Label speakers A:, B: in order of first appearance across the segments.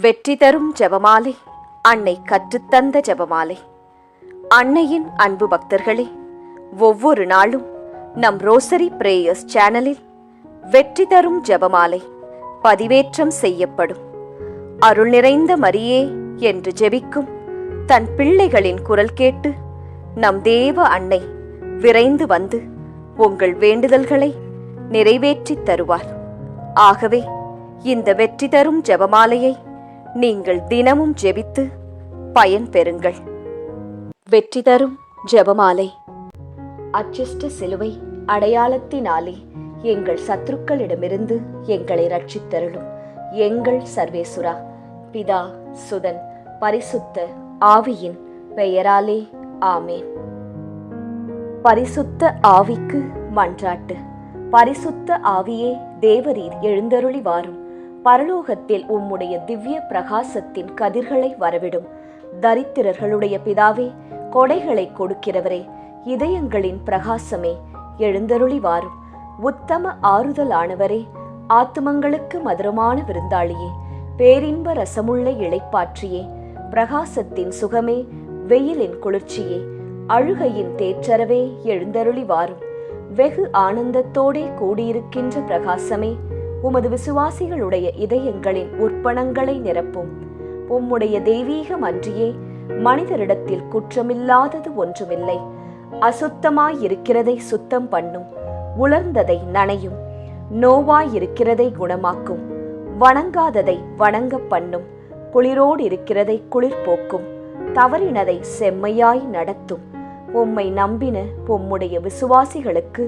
A: வெற்றி தரும் ஜெபமாலை, அன்னை கற்றுத்தந்த ஜெபமாலை. அன்னையின் அன்பு பக்தர்களே, ஒவ்வொரு நாளும் நம் ரோசரி பிரேயர்ஸ் சேனலில் வெற்றி தரும் ஜெபமாலை பதிவேற்றம் செய்யப்படும். அருள் நிறைந்த மரியே என்று ஜெபிக்கும் தன் பிள்ளைகளின் குரல் கேட்டு நம் தேவ அன்னை விரைந்து வந்து உங்கள் வேண்டுதல்களை நிறைவேற்றித் தருவார். ஆகவே இந்த வெற்றி தரும் ஜெபமாலையை நீங்கள் தினமும் ஜெபித்து பயன் பெறுங்கள். வெற்றி தரும் ஜெபமாலை. அச்சிஷ்ட சிலுவை அடையாளத்தினாலே எங்கள் சத்துருக்களிடமிருந்து எங்களை ரட்சித்தருளும் எங்கள் சர்வேசுரா. பிதா, சுதன், பரிசுத்த ஆவியின் பெயராலே ஆமேன். பரிசுத்த ஆவிக்கு மன்றாட்டு. பரிசுத்த ஆவியே, தேவரீர் எழுந்தருளி வாரும். பரலோகத்தில் உம்முடைய திவ்ய பிரகாசத்தின் கதிர்களை வரவிடும். தரித்திரர்களுடைய பிதாவே, கொடைகளை கொடுக்கிறவரே, இதயங்களின் பிரகாசமே, எழுந்தருளி வாரும். உத்தம ஆறுதலானவரே, ஆத்துமங்களுக்கு மதுரமான விருந்தாளியே, பேரின்ப ரசமுள்ள இளைப்பாற்றியே, பிரகாசத்தின் சுகமே, வெயிலின் குளிர்ச்சியே, அழுகையின் தேற்றரவே, எழுந்தருளி வாரும். வெகு ஆனந்தத்தோடே கூடியிருக்கின்ற பிரகாசமே, உமது விசுவாசிகளுடைய இதயங்களின் உற்பணங்களை நிரப்பும். உம்முடைய தெய்வீகம் அன்றியே மனிதரிடத்தில் குற்றமில்லாதது ஒன்றுமில்லை. அசுத்தமாயிருக்கிறதை சுத்தம் பண்ணும், உலர்ந்ததை நனையும், நோவாயிருக்கிறதை குணமாக்கும், வணங்காததை வணங்க பண்ணும், குளிரோடு இருக்கிறதை குளிர் போக்கும், தவறினதை செம்மையாய் நடத்தும். உம்மை நம்பின உம்முடைய விசுவாசிகளுக்கு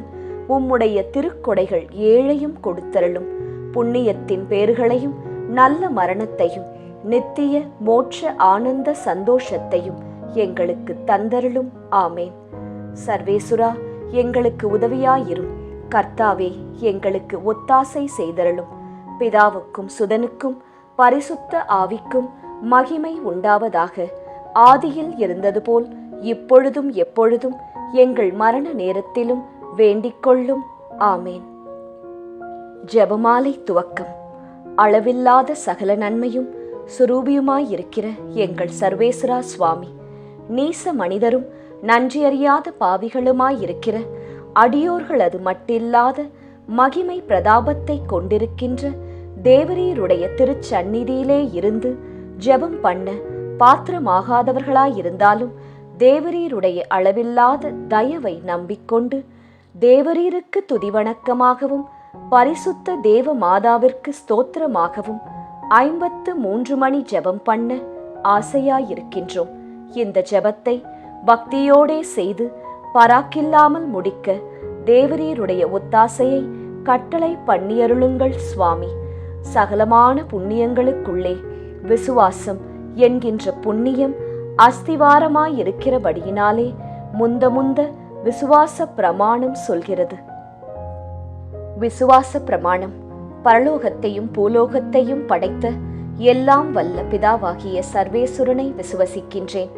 A: உம்முடைய திருக்கொடைகள் ஏழையும் கொடுத்தருளும். புண்ணியத்தின் பேறுகளையும் நல்ல மரணத்தையும் நித்திய மோட்ச ஆனந்த சந்தோஷத்தையும் எங்களுக்கு தந்தருளும். ஆமேன். சர்வேசுரா, எங்களுக்கு உதவியாயிரும். கர்த்தாவே, எங்களுக்கு ஒத்தாசை செய்தருளும். பிதாவுக்கும் சுதனுக்கும் பரிசுத்த ஆவிக்கும் மகிமை உண்டாவதாக. ஆதியில் இருந்தது போல் இப்பொழுதும் எப்பொழுதும் எங்கள் மரண நேரத்திலும் வேண்டிக்கொள்ளும். ஆமேன். ஜெபமாலை துவக்கம். அளவில்லாத சகல நன்மையும் சுரூபியுமாயிருக்கிற எங்கள் சர்வேஸ்வரா சுவாமி, நீச மனிதரும் நன்றியறியாத பாவிகளுமாயிருக்கிற அடியோர்கள் அது மட்டில்லாத மகிமை பிரதாபத்தை கொண்டிருக்கின்ற தேவரீருடைய திருச்சந்நிதியிலே இருந்து ஜெபம் பண்ண பாத்திரமாகாதவர்களாயிருந்தாலும் தேவரீருடைய அளவில்லாத தயவை நம்பிக்கொண்டு தேவரீருக்கு துதிவணக்கமாகவும் பரிசுத்த தேவ மாதாவிற்கு ஸ்தோத்திரமாகவும் 53 மணி ஜெபம் பண்ண ஆசையாயிருக்கின்றோம். இந்த ஜெபத்தை பக்தியோடே செய்து பராக்கில்லாமல் முடிக்க தேவரீருடைய ஒத்தாசையை கட்டளை பண்ணியருளுங்கள் சுவாமி. சகலமான புண்ணியங்களுக்குள்ளே விசுவாசம் என்கின்ற புண்ணியம் அஸ்திவாரமாயிருக்கிறபடியினாலே முந்த விசுவாச பிரமாணம் சொல்கிறது. விசுவாச பிரமாணம். பரலோகத்தையும் பூலோகத்தையும் படைத்த எல்லாம் வல்ல பிதாவாகிய சர்வேசுரனை விசுவசிக்கின்றேன்.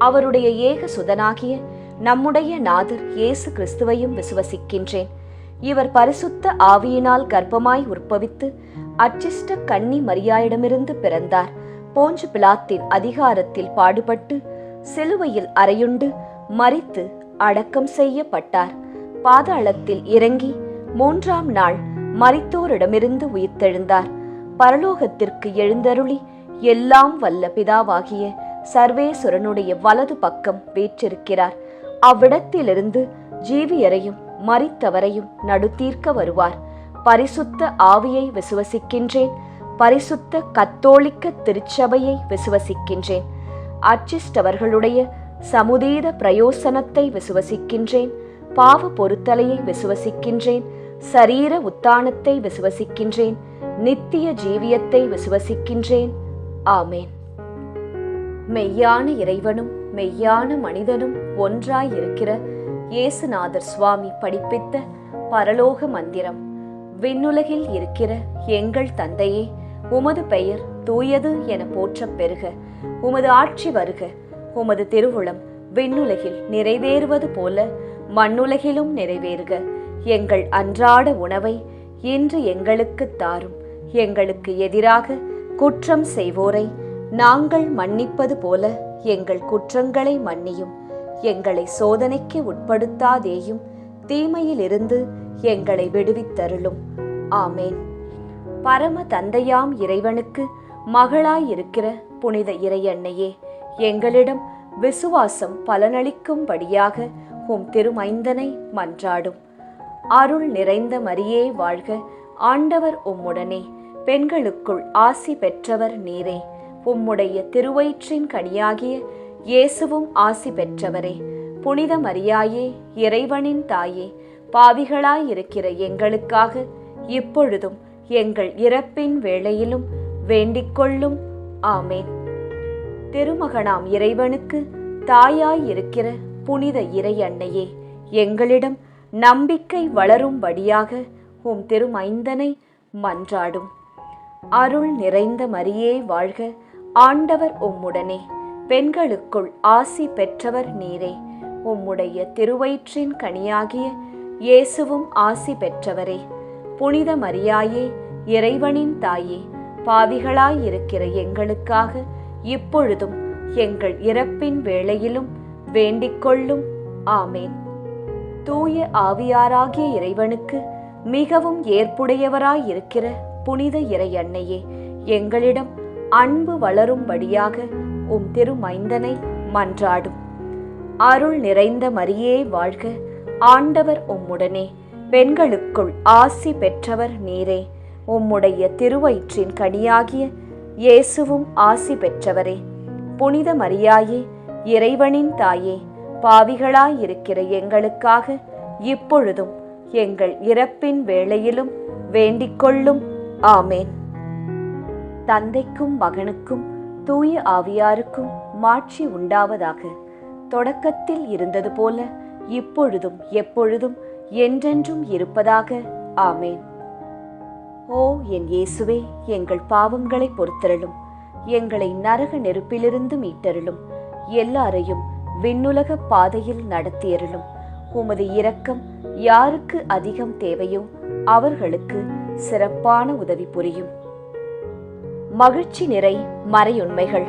A: அவருடைய ஏக சுதனாகிய நம்முடைய நாதர் இயேசு கிறிஸ்துவையும் விசுவசிக்கின்றேன். இவர் பரிசுத்த ஆவியினால் கர்ப்பமாய் உற்பவித்து அச்சிஷ்ட கன்னி மரியாயிடமிருந்து பிறந்தார். போஞ்சு பிலாத்தின் அதிகாரத்தில் பாடுபட்டு சிலுவையில் அறையுண்டு மரித்து அடக்கம் செய்யப்பட்டார். பாதாளத்தில் இறங்கி 3ஆம் நாள் மரித்தோரிடமிருந்து உயிர்த்தெழுந்தார். பரலோகத்திற்கு எழுந்தருளி எல்லாம் வல்ல பிதாவாகிய சர்வேசுரனுடைய வலது பக்கம் வீற்றிருக்கிறார். அவ்விடத்திலிருந்து ஜீவியரையும் மரித்தவரையும் நடுத்தீர்க்க வருவார். பரிசுத்த ஆவியை விசுவசிக்கின்றேன். பரிசுத்த கத்தோலிக்க திருச்சபையை விசுவசிக்கின்றேன். அச்சிஷ்டவர்களுடைய சமுதீத பிரயோசனத்தை விசுவசிக்கின்றேன். பாவ பொருத்தலையை விசுவசிக்கின்றேன். சரீர உத்தானத்தை விசுவசிக்கின்றேன். நித்திய ஜீவியத்தை விசுவசிக்கின்றேன். ஆமேன். மெய்யான இறைவனும் மெய்யான மனிதனும் ஒன்றாயிருக்கிற இயேசுநாதர் சுவாமி படிப்பித்த பரலோக மந்திரம். விண்ணுலகில் இருக்கிற எங்கள் தந்தையே, உமது பெயர் தூயது என போற்றப் பெறுக. உமது ஆட்சி வருக. உமது திருவுளம் விண்ணுலகில் நிறைவேறுவது போல மண்ணுலகிலும் நிறைவேறுக. எங்கள் அன்றாட உணவை இன்று எங்களுக்கு தாரும். எங்களுக்கு எதிராக குற்றம் செய்வோரை நாங்கள் மன்னிப்பது போல எங்கள் குற்றங்களை மன்னியும். எங்களை சோதனைக்கு உட்படுத்தாதேயும், தீமையிலிருந்து எங்களை விடுவித்தருளும். ஆமேன். பரம தந்தையாம் இறைவனுக்கு மகளாயிருக்கிற புனித இறையன்னையே, எங்களிடம் விசுவாசம் பலனளிக்கும்படியாக உம் திருமைந்தனை மன்றாடும். அருள் நிறைந்த மரியே வாழ்க, ஆண்டவர் உம்முடனே, பெண்களுக்குள் ஆசி பெற்றவர் நீரே. உம்முடைய திருவயிற்றின் கனியாகிய இயேசுவும் ஆசி பெற்றவரே. புனித மரியாயே, இறைவனின் தாயே, பாவிகளாயிருக்கிற எங்களுக்காக இப்பொழுதும் எங்கள் இறப்பின் வேளையிலும் வேண்டிக்கொள்ளும். ஆமேன். திருமகனாம் இறைவனுக்கு தாயாயிருக்கிற புனித இறை அன்னையே, எங்களிடம் நம்பிக்கை வளரும்படியாக உம் திருமைந்தனை மன்றாடும். அருள் நிறைந்த மரியே வாழ்க, ஆண்டவர் உம்முடனே, பெண்களுக்குள் ஆசி பெற்றவர் நீரே. உம்முடைய திருவயிற்றின் கனியாகிய இயேசுவும் ஆசி பெற்றவரே. புனித மரியாயே, இறைவனின் தாயே, பாவிகளாயிருக்கிற எங்களுக்காக இப்பொழுதும் எங்கள் இறப்பின் வேளையிலும் வேண்டிக்கொள்ளும். ஆமேன். தூய ஆவியாராகிய இறைவனுக்கு மிகவும் ஏற்புடையவராயிருக்கிற புனித இறை அன்னையே, எங்களிடம் அன்பு வளரும்படியாக உம் திருமைந்தனை மன்றாடும். அருள் நிறைந்த மரியே வாழ்க, ஆண்டவர் உம்முடனே, பெண்களுக்குள் ஆசி பெற்றவர் நீரே. உம்முடைய திருவயிற்றின் கனியாகிய இயேசுவும் ஆசி பெற்றவரே. புனித மரியாயே, இறைவனின் தாயே, பாவிகளாயிருக்கிற எங்களுக்காக இப்பொழுதும் எங்கள் இறப்பின் வேளையிலும் வேண்டிக்கொள்ளும். ஆமேன். தந்தைக்கும் மகனுக்கும் தூய ஆவியாருக்கும் மாட்சி உண்டாவதாக. தொடக்கத்தில் இருந்தது போல இப்பொழுதும் எப்பொழுதும் என்றென்றும் இருப்பதாக. ஆமேன். ஓ என் இயேசுவே, எங்கள் பாவங்களை பொறுத்தருளும். எங்களை நரக நெருப்பிலிருந்து மீட்டருளும். எல்லாரையும் விண்ணுலக பாதையில் நடத்தியருளும். உமது இரக்கம் யாருக்கு அதிகம் தேவையோ அவர்களுக்கு சிறப்பான உதவி புரியும். மகிழ்ச்சி நிறை மறையுண்மைகள்.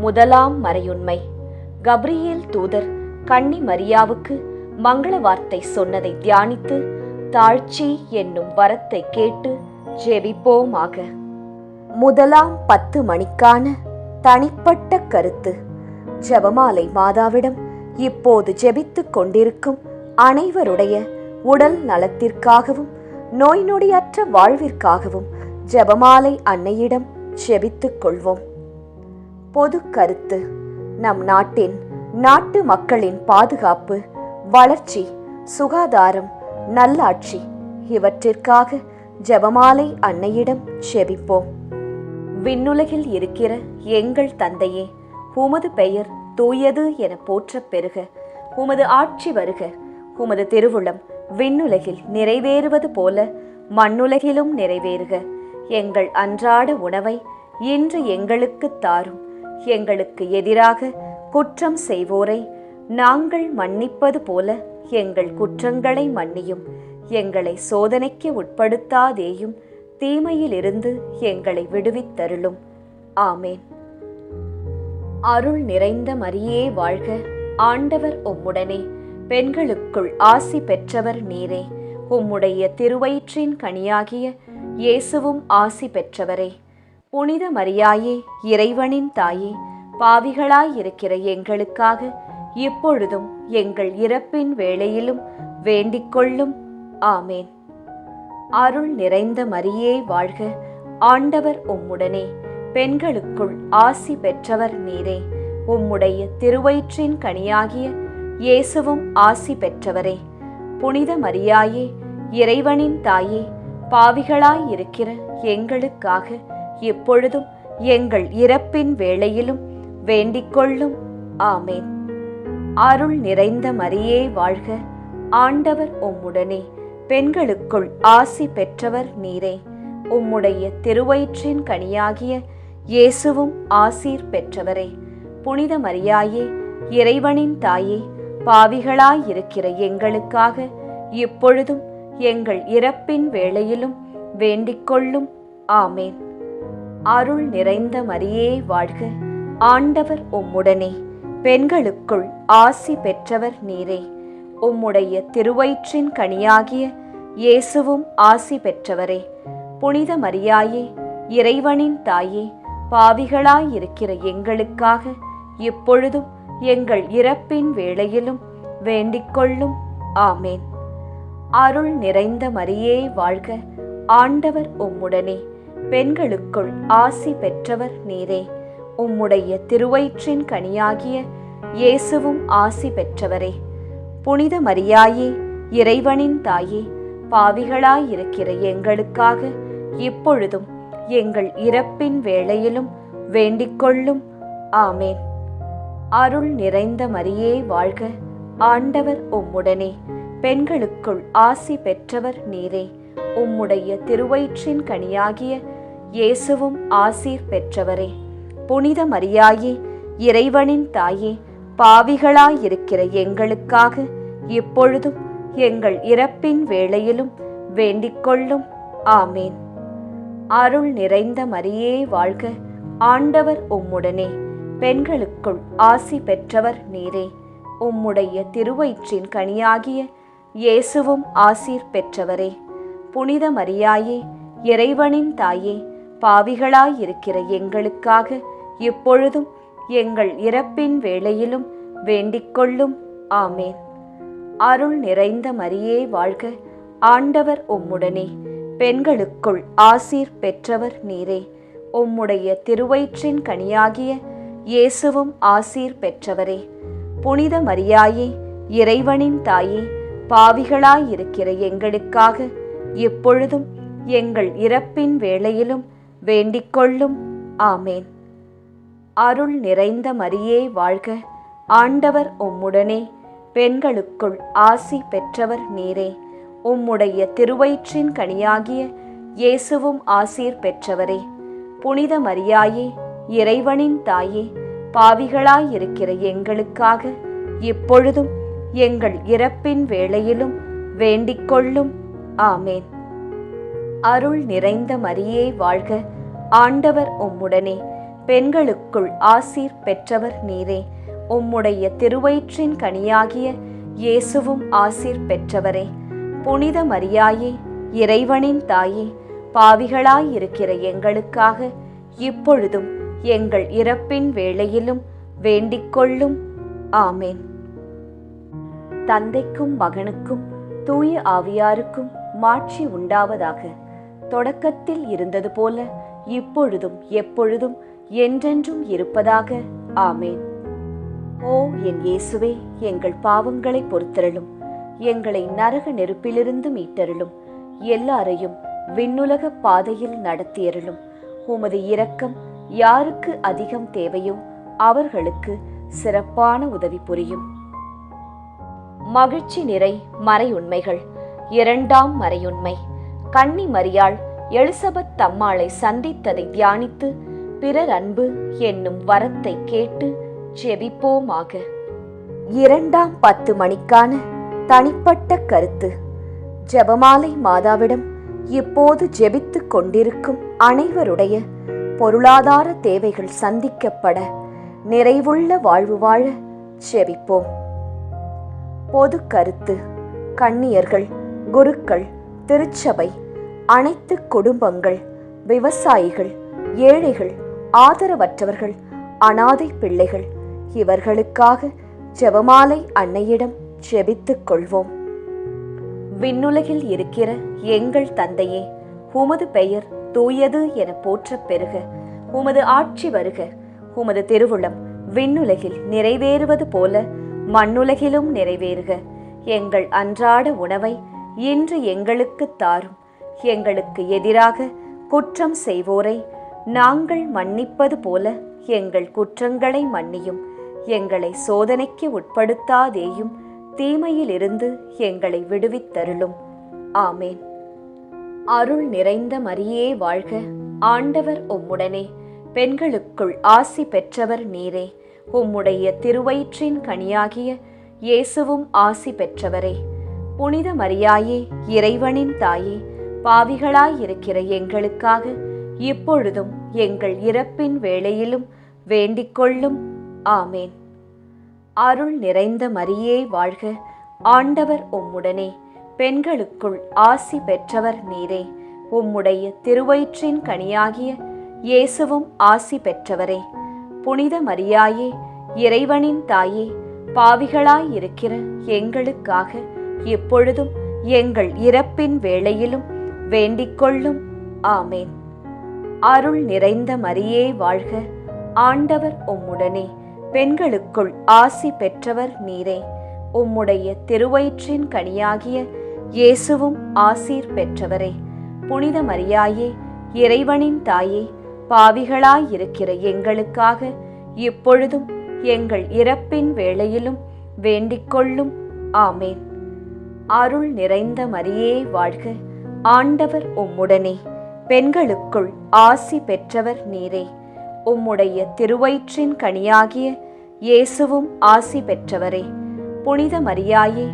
A: முதலாம் மறையுண்மை, கப்ரியேல் தூதர் கன்னி மரியாவுக்கு மங்கள வார்த்தை சொன்னதை தியானித்து தாழ்ச்சி என்னும் வரத்தை கேட்டு ஜெபிப்போமாக. முதலாம் 10 மணிக்கான தனிப்பட்ட கருத்து. ஜெபமாலை மாதாவிடம் இப்போது ஜெபித்துக் கொண்டிருக்கும் அனைவருடைய உடல் நலத்திற்காகவும் நோய் நொடியற்ற வாழ்விற்காகவும் ஜெபமாலை அன்னையிடம் ஜெபித்துக் கொள்வோம். பொது கருத்து. நம் நாட்டு மக்களின் பாதுகாப்பு, வளர்ச்சி, சுகாதாரம், நல்லாட்சி இவற்றிற்காக ஜெபமாலை அன்னையிடம் ஜெபிப்போம். விண்ணுலகில் இருக்கிற எங்கள் தந்தையே, உமது பெயர் தூயது என போற்றப் பெறுக. உமது ஆட்சி வருக. உமது திருவுளம் விண்ணுலகில் நிறைவேறுவது போல மண்ணுலகிலும் நிறைவேறுக. எங்கள் அன்றாட உணவை இன்று எங்களுக்குத் தாரும். எங்களுக்கு எதிராக குற்றம் செய்வோரை நாங்கள் மன்னிப்பது போல எங்கள் குற்றங்களை மன்னியும். எங்களை சோதனைக்கு உட்படுத்தாதேயும், தீமையிலிருந்து எங்களை விடுவித்தருளும். ஆமேன். அருள் நிறைந்த மரியே வாழ்க, ஆண்டவர் உம்முடனே, பெண்களுக்குள் ஆசி பெற்றவர் நீரே. உம்முடைய திருவயிற்றின் கனியாகிய இயேசுவும் ஆசி பெற்றவரே. புனித மரியாயே, இறைவனின் தாயே, பாவிகளாயிருக்கிற எங்களுக்காக இப்பொழுதும் எங்கள் இறப்பின் வேளையிலும் வேண்டிக்கொள்ளும். ஆமேன். அருள் நிறைந்த மரியே வாழ்க, ஆண்டவர் உம்முடனே, பெண்களுக்குள் ஆசி பெற்றவர் நீரே. உம்முடைய திருவயிற்றின் கனியாகிய இயேசுவும் ஆசி பெற்றவரே. புனித மரியாயே, இறைவனின் தாயே, பாவிகளாயிருக்கிற எங்களுக்காக இப்பொழுதும் எங்கள் இறப்பின் வேளையிலும் வேண்டிக்கொள்ளும். ஆமேன். அருள் நிறைந்த மரியே வாழ்க, ஆண்டவர் உம்முடனே, பெண்களுக்குள் ஆசி பெற்றவர் நீரே. உம்முடைய திருவயிற்றின் கனியாகிய இயேசுவும் ஆசீர் பெற்றவரே. புனித மரியாயே, இறைவனின் தாயே, பாவிகளாயிருக்கிற எங்களுக்காக இப்பொழுதும் எங்கள் இறப்பின் வேளையிலும் வேண்டிக்கொள்ளும். ஆமேன். அருள் நிறைந்த மரியே வாழ்க, ஆண்டவர் உம்முடனே, பெண்களுக்குள் ஆசி பெற்றவர் நீரே. உம்முடைய திருவயிற்றின் கனியாகிய இயேசுவும் ஆசி பெற்றவரே. புனித மரியாயே, இறைவனின் தாயே, பாவிகளாயிருக்கிற எங்களுக்காக இப்பொழுதும் எங்கள் இறப்பின் வேளையிலும் வேண்டிக்கொள்ளும். ஆமேன். அருள் நிறைந்த மரியே வாழ்க, ஆண்டவர் உம்முடனே, பெண்களுக்குள் ஆசி பெற்றவர் நீரே. உம்முடைய திருவயிற்றின் கனியாகிய இயேசுவும் ஆசி பெற்றவரே. புனித மரியாயே, இறைவனின் தாயே, பாவிகளாயிருக்கிற எங்களுக்காக இப்பொழுதும் எங்கள் இறப்பின் வேளையிலும் வேண்டிக்கொள்ளும். ஆமேன். அருள் நிறைந்த மரியே வாழ்க, ஆண்டவர் உம்முடனே, பெண்களுக்குள் ஆசி பெற்றவர் நீரே. உம்முடைய திருவயிற்றின் கனியாகிய இயேசுவும் ஆசீர் பெற்றவரே. புனித மரியாயே, இறைவனின் தாயே, பாவிகளாயிருக்கிற எங்களுக்காக இப்பொழுதும் எங்கள் இறப்பின் வேளையிலும் வேண்டிக்கொள்ளும். ஆமேன். அருள் நிறைந்த மரியே வாழ்க, ஆண்டவர் உம்முடனே, பெண்களுக்குள் ஆசி பெற்றவர் நீரே. உம்முடைய திருவயிற்றின் கனியாகிய இயேசுவும் ஆசீர் பெற்றவரே. புனித மரியாயே, இறைவனின் தாயே, பாவிகளாயிருக்கிற எங்களுக்காக இப்பொழுதும் எங்கள் இறப்பின் வேளையிலும் வேண்டிக்கொள்ளும். ஆமேன். அருள் நிறைந்த மரியே வாழ்க, ஆண்டவர் உம்முடனே, பெண்களுக்குள் ஆசீர் பெற்றவர் நீரே. உம்முடைய திருவயிற்றின் கனியாகிய இயேசுவும் ஆசீர் பெற்றவரே. புனித மரியாயே, இறைவனின் தாயே, பாவிகளாயிருக்கிற எங்களுக்காக இப்பொழுதும் எங்கள் இறப்பின் வேளையிலும் வேண்டிக்கொள்ளும். ஆமேன். அருள் நிறைந்த மரியே வாழ்க, ஆண்டவர் உம்முடனே, பெண்களுக்குள் ஆசி பெற்றவர் நீரே. உம்முடைய திருவயிற்றின் கனியாகிய இயேசுவும் ஆசீர் பெற்றவரே. புனித மரியாயே, இறைவனின் தாயே, பாவிகளாயிருக்கிற எங்களுக்காக இப்பொழுதும் எங்கள் இறப்பின் வேளையிலும் வேண்டிக்கொள்ளும். ஆமேன். அருள் நிறைந்த மரியே வாழ்க, ஆண்டவர் உம்முடனே, பெண்களுக்குள் ஆசீர் பெற்றவர் நீரே. உம்முடைய திருவயிற்றின் கனியாகிய இயேசுவும் ஆசீர் பெற்றவரே. புனித மரியாயே, இறைவனின் தாயே, பாவிகளாயிருக்கிற எங்களுக்காக இப்பொழுதும் எங்கள் இறப்பின் வேளையிலும் வேண்டிக்கொள்ளும். ஆமேன். தந்தைக்கும் மகனுக்கும் தூய ஆவியாருக்கும் மாட்சி உண்டாவதாக. தொடக்கத்தில் இருந்தது போல இப்பொழுதும் எப்பொழுதும் என்றென்றும் இருப்பதாக. ஆமேன். ஓ என் இயேசுவே, எங்கள் பாவங்களை பொறுத்தருளும், எங்களை நரக நெருப்பிலிருந்து மீட்டருளும், எல்லாரையும் விண்ணுலக பாதையில் நடத்தியருளும். உமது இரக்கம் யாருக்கு அதிகம் தேவையோ அவர்களுக்கு சிறப்பான உதவி புரியும். மகிழ்ச்சி நிறை மறையுண்மைகள். இரண்டாம் மறையுண்மை, கன்னி மரியாள் எலிசபெத் தம்மாளை சந்தித்ததை தியானித்து பிறர் அன்பு என்னும் வரத்தை கேட்டு ஜெபிப்போமாக. இரண்டாம் 10 மணிக்கான தனிப்பட்ட கருத்து. ஜெபமாலை மாதாவிடம் இப்போது ஜெபித்துக் கொண்டிருக்கும் அனைவருடைய பொருளாதார தேவைகள் சந்திக்கப்பட நிறைவுள்ள வாழ்வு வாழ ஜெபிப்போம். பொது கருத்து. கன்னியர்கள், குருக்கள், திருச்சபை, அனைத்து குடும்பங்கள், விவசாயிகள், ஏழைகள், ஆதரவற்றவர்கள், அனாதை பிள்ளைகள் இவர்களுக்காக ஜெபமாலை அன்னையிடம் ஜெபித்துக் கொள்வோம். விண்ணுலகில் இருக்கிற எங்கள் தந்தையே, உமது பெயர் தூயது என போற்றப் பெறுக. உமது ஆட்சி வருக. உமது திருவுளம் விண்ணுலகில் நிறைவேறுவது போல மண்ணுலகிலும் நிறைவேறுக. எங்கள் அன்றாட உணவை இன்று எங்களுக்கு தாரும். எங்களுக்கு எதிராக குற்றம் செய்வோரை நாங்கள் மன்னிப்பது போல எங்கள் குற்றங்களை மன்னியும். எங்களை சோதனைக்கு உட்படுத்தாதேயும், தீமையிலிருந்து எங்களை விடுவித்தருளும். ஆமேன். அருள் நிறைந்த மரியே வாழ்க, ஆண்டவர் உம்முடனே, பெண்களுக்குள் ஆசி பெற்றவர் நீரே. உம்முடைய திருவயிற்றின் கனியாகிய இயேசுவும் ஆசி பெற்றவரே. புனித மரியாயே, இறைவனின் தாயே, பாவிகளாயிருக்கிற எங்களுக்காக இப்பொழுதும் எங்கள் இறப்பின் வேளையிலும் வேண்டிக்கொள்ளும். ஆமேன். அருள் நிறைந்த மரியே வாழ்க, ஆண்டவர் உம்முடனே, பெண்களுக்குள் ஆசி பெற்றவர் நீரே. உம்முடைய திருவயிற்றின் கனியாகிய இயேசுவும் ஆசி பெற்றவரே. புனித மரியாயே, இறைவனின் தாயே, பாவிகளாயிருக்கிற எங்களுக்காக இப்பொழுதும் எங்கள் இறப்பின் வேளையிலும் வேண்டிக்கொள்ளும். ஆமேன். அருள் நிறைந்த மரியே வாழ்க, ஆண்டவர் உம்முடனே, பெண்களுக்குள் ஆசி பெற்றவர் நீரே. உம்முடைய திருவயிற்றின் கனியாகிய இயேசுவும் ஆசீர் பெற்றவரே. புனித மரியாயே, இறைவனின் தாயே, பாவிகளாயிருக்கிற எங்களுக்காக இப்பொழுதும் எங்கள் இறப்பின் வேளையிலும் வேண்டிக்கொள்ளும். ஆமேன். அருள் நிறைந்த மரியே வாழ்க, ஆண்டவர் உம்முடனே, பெண்களுக்குள் ஆசி பெற்றவர் நீரே. உம்முடைய திருவயிற்றின் கனியாகிய இயேசுவும் ஆசி பெற்றவரே. புனித மரியாயே,